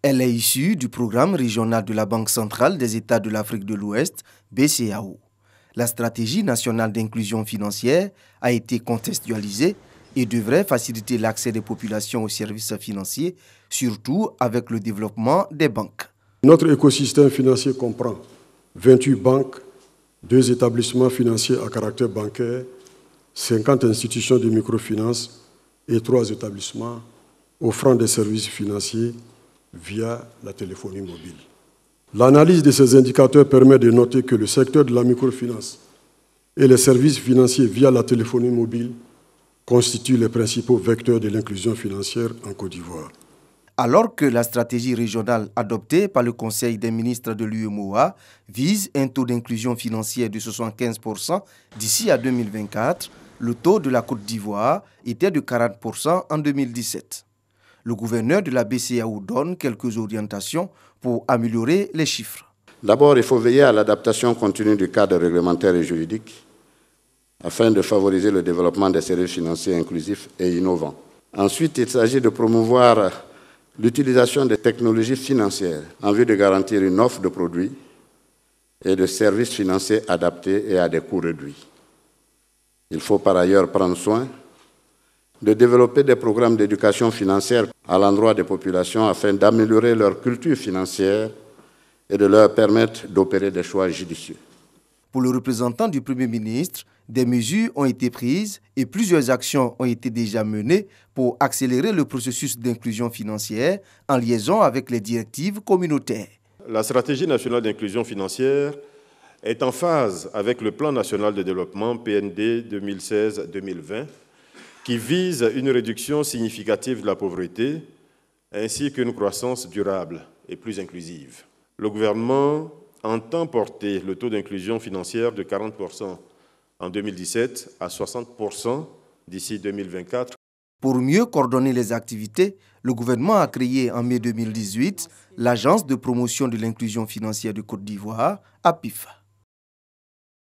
Elle est issue du programme régional de la Banque centrale des États de l'Afrique de l'Ouest, BCEAO. La stratégie nationale d'inclusion financière a été contextualisée et devrait faciliter l'accès des populations aux services financiers, surtout avec le développement des banques. Notre écosystème financier comprend 28 banques, 2 établissements financiers à caractère bancaire, 50 institutions de microfinance et 3 établissements offrant des services financiers via la téléphonie mobile. L'analyse de ces indicateurs permet de noter que le secteur de la microfinance et les services financiers via la téléphonie mobile constituent les principaux vecteurs de l'inclusion financière en Côte d'Ivoire. Alors que la stratégie régionale adoptée par le Conseil des ministres de l'UEMOA vise un taux d'inclusion financière de 75% d'ici à 2024, le taux de la Côte d'Ivoire était de 40% en 2017. Le gouverneur de la BCEAO donne quelques orientations pour améliorer les chiffres. D'abord, il faut veiller à l'adaptation continue du cadre réglementaire et juridique afin de favoriser le développement des services financiers inclusifs et innovants. Ensuite, il s'agit de promouvoir l'utilisation des technologies financières en vue de garantir une offre de produits et de services financiers adaptés et à des coûts réduits. Il faut par ailleurs prendre soin de développer des programmes d'éducation financière à l'endroit des populations afin d'améliorer leur culture financière et de leur permettre d'opérer des choix judicieux. Pour le représentant du Premier ministre, des mesures ont été prises et plusieurs actions ont été déjà menées pour accélérer le processus d'inclusion financière en liaison avec les directives communautaires. La stratégie nationale d'inclusion financière est en phase avec le plan national de développement PND 2016-2020 qui vise une réduction significative de la pauvreté ainsi qu'une croissance durable et plus inclusive. Le gouvernement entend porter le taux d'inclusion financière de 40% en 2017 à 60% d'ici 2024. Pour mieux coordonner les activités, le gouvernement a créé en mai 2018 l'Agence de promotion de l'inclusion financière de Côte d'Ivoire, APIF.